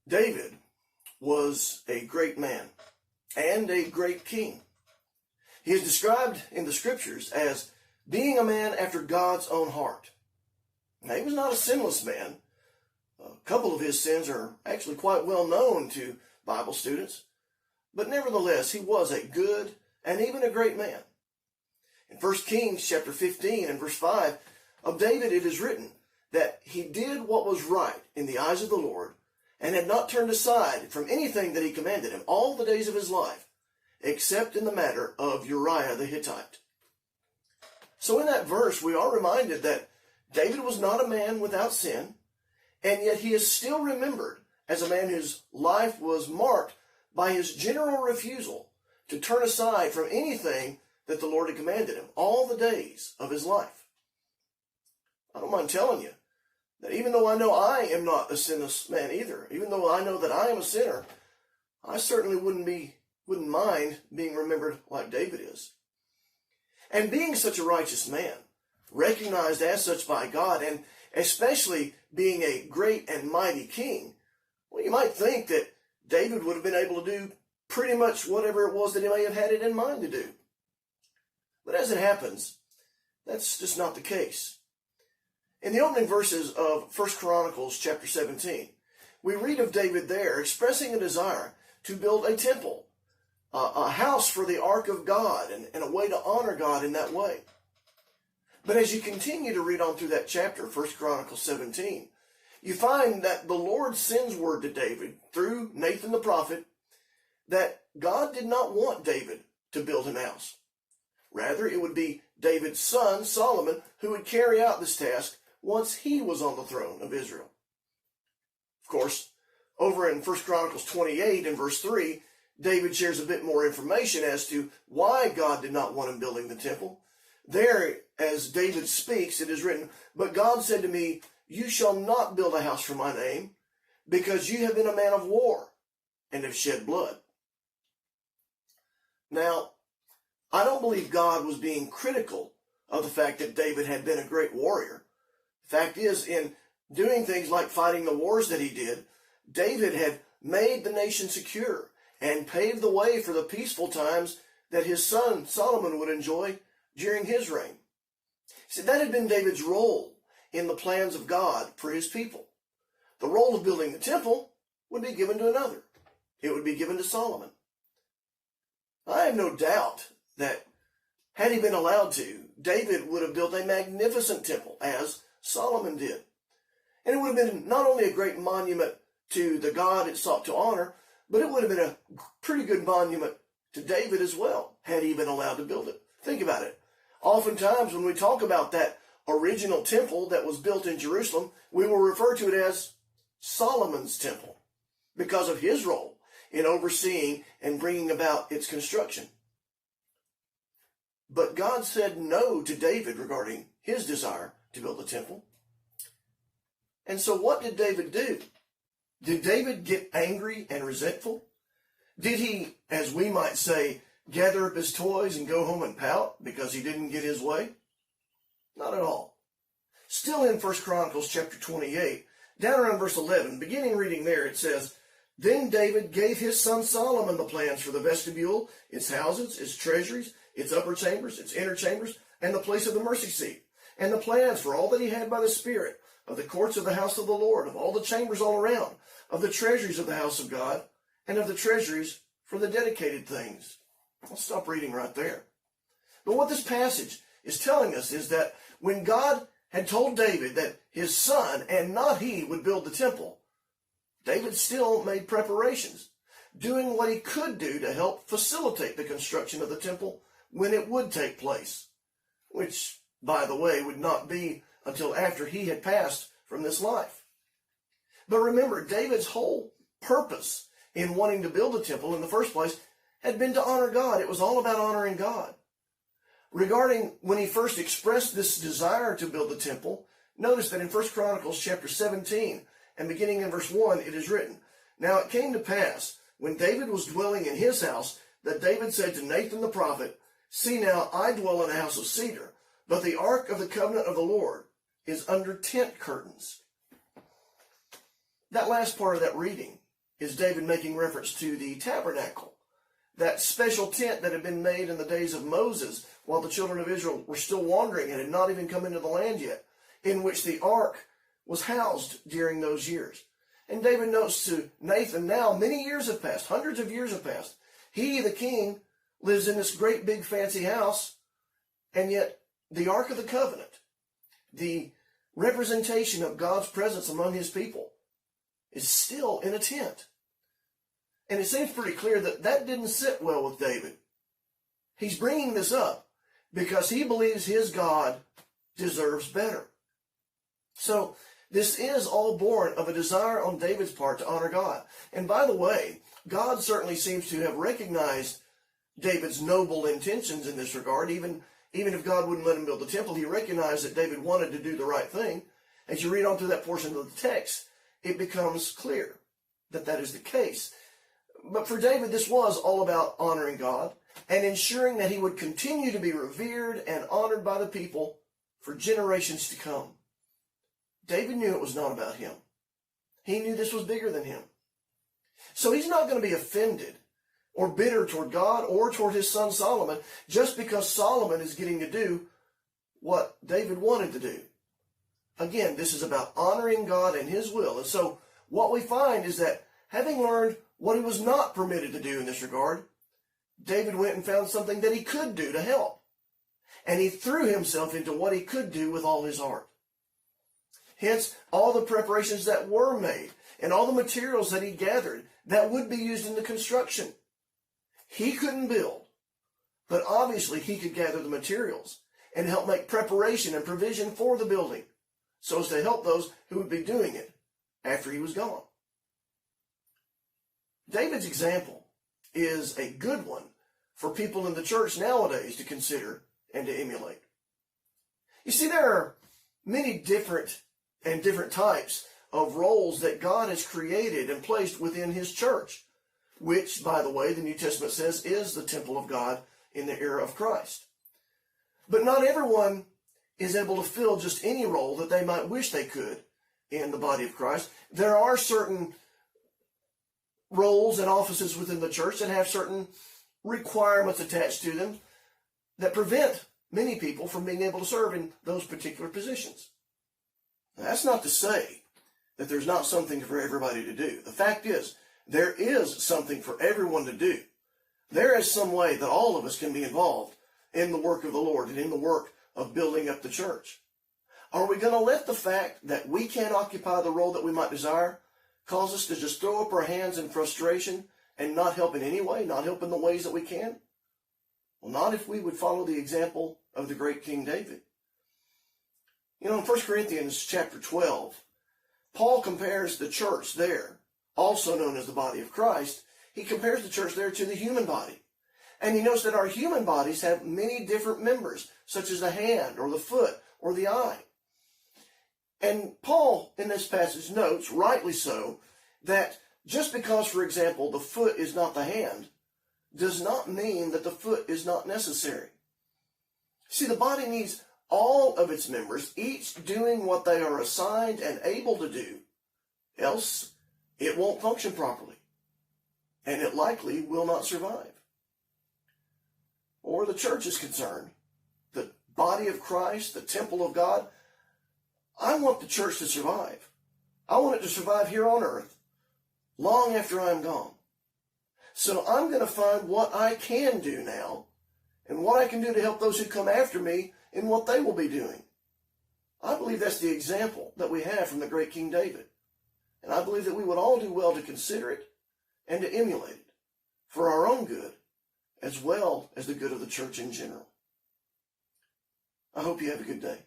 David was a great man and a great king. He is described in the scriptures as being a man after God's own heart. Now, he was not a sinless man. A couple of his sins are actually quite well known to Bible students, but nevertheless, he was a good and even a great man. In 1 Kings chapter 15 and verse 5, of David it is written that he did what was right in the eyes of the Lord and had not turned aside from anything that he commanded him all the days of his life, except in the matter of Uriah the Hittite. So in that verse, we are reminded that David was not a man without sin, and yet he is still remembered as a man whose life was marked by his general refusal to turn aside from anything that the Lord had commanded him all the days of his life. I don't mind telling you that even though I know I am not a sinless man either, even though I know that I am a sinner, I certainly wouldn't mind being remembered like David is. And being such a righteous man, recognized as such by God, and especially being a great and mighty king, well, you might think that David would have been able to do pretty much whatever it was that he may have had it in mind to do. But as it happens, that's just not the case. In the opening verses of 1 Chronicles chapter 17, we read of David there expressing a desire to build a temple, a house for the ark of God, and a way to honor God in that way. But as you continue to read on through that chapter, 1 Chronicles 17, you find that the Lord sends word to David through Nathan the prophet that God did not want David to build him a house. Rather, it would be David's son, Solomon, who would carry out this task once he was on the throne of Israel. Of course, over in 1 Chronicles 28 and verse 3, David shares a bit more information as to why God did not want him building the temple. There, as David speaks, it is written, "But God said to me, you shall not build a house for my name, because you have been a man of war and have shed blood." Now, I don't believe God was being critical of the fact that David had been a great warrior. The fact is, in doing things like fighting the wars that he did, David had made the nation secure and paved the way for the peaceful times that his son Solomon would enjoy during his reign. See, that had been David's role in the plans of God for his people. The role of building the temple would be given to another. It would be given to Solomon. I have no doubt that had he been allowed to, David would have built a magnificent temple, as Solomon did. And it would have been not only a great monument to the God it sought to honor, but it would have been a pretty good monument to David as well, had he been allowed to build it. Think about it. Oftentimes when we talk about that original temple that was built in Jerusalem, we will refer to it as Solomon's temple because of his role in overseeing and bringing about its construction. But God said no to David regarding his desire to build a temple. And so what did David do? Did David get angry and resentful? Did he, as we might say, gather up his toys and go home and pout because he didn't get his way? Not at all. Still in 1 Chronicles chapter 28, down around verse 11, beginning reading there, it says, "Then David gave his son Solomon the plans for the vestibule, its houses, its treasuries, its upper chambers, its inner chambers, and the place of the mercy seat, and the plans for all that he had by the Spirit, of the courts of the house of the Lord, of all the chambers all around, of the treasuries of the house of God, and of the treasuries for the dedicated things." I'll stop reading right there. But what this passage is telling us is that when God had told David that his son and not he would build the temple, David still made preparations, doing what he could do to help facilitate the construction of the temple when it would take place, which, by the way, would not be until after he had passed from this life. But remember, David's whole purpose in wanting to build the temple in the first place had been to honor God. It was all about honoring God. Regarding when he first expressed this desire to build the temple, notice that in 1 Chronicles chapter 17 and beginning in verse 1, it is written, "Now it came to pass, when David was dwelling in his house, that David said to Nathan the prophet, 'See now, I dwell in a house of cedar, but the ark of the covenant of the Lord is under tent curtains.'" That last part of that reading is David making reference to the tabernacle, that special tent that had been made in the days of Moses while the children of Israel were still wandering and had not even come into the land yet, in which the ark was housed during those years. And David notes to Nathan, now many years have passed, hundreds of years have passed. He, the king, lives in this great big fancy house, and yet the Ark of the Covenant, the representation of God's presence among his people, is still in a tent. And it seems pretty clear that that didn't sit well with David. He's bringing this up because he believes his God deserves better. So this is all born of a desire on David's part to honor God. And by the way, God certainly seems to have recognized David's noble intentions in this regard. Even if God wouldn't let him build the temple, he recognized that David wanted to do the right thing. As you read on through that portion of the text, it becomes clear that that is the case. But for David, this was all about honoring God and ensuring that he would continue to be revered and honored by the people for generations to come. David knew it was not about him. He knew this was bigger than him. So he's not going to be offended or bitter toward God or toward his son Solomon just because Solomon is getting to do what David wanted to do. Again, this is about honoring God and his will. And so what we find is that having learned what he was not permitted to do in this regard, David went and found something that he could do to help. And he threw himself into what he could do with all his heart. Hence, all the preparations that were made and all the materials that he gathered that would be used in the construction. He couldn't build, but obviously he could gather the materials and help make preparation and provision for the building so as to help those who would be doing it after he was gone. David's example is a good one for people in the church nowadays to consider and to emulate. You see, there are many different types of roles that God has created and placed within his church, which, by the way, the New Testament says is the temple of God in the era of Christ. But not everyone is able to fill just any role that they might wish they could in the body of Christ. There are certain roles and offices within the church that have certain requirements attached to them that prevent many people from being able to serve in those particular positions. Now, that's not to say that there's not something for everybody to do. The fact is, there is something for everyone to do. There is some way that all of us can be involved in the work of the Lord and in the work of building up the church. Are we going to let the fact that we can't occupy the role that we might desire cause us to just throw up our hands in frustration and not help in any way, not help in the ways that we can? Well, not if we would follow the example of the great King David. You know, in 1 Corinthians chapter 12, Paul compares the church there, also known as the body of Christ, he compares the church there to the human body. And he notes that our human bodies have many different members, such as the hand or the foot or the eye. And Paul, in this passage, notes, rightly so, that just because, for example, the foot is not the hand, does not mean that the foot is not necessary. See, the body needs all of its members, each doing what they are assigned and able to do, else it won't function properly, and it likely will not survive. Or the church is concerned, the body of Christ, the temple of God, I want the church to survive. I want it to survive here on earth, long after I'm gone. So I'm going to find what I can do now, and what I can do to help those who come after me in what they will be doing. I believe that's the example that we have from the great King David. And I believe that we would all do well to consider it and to emulate it for our own good, as well as the good of the church in general. I hope you have a good day.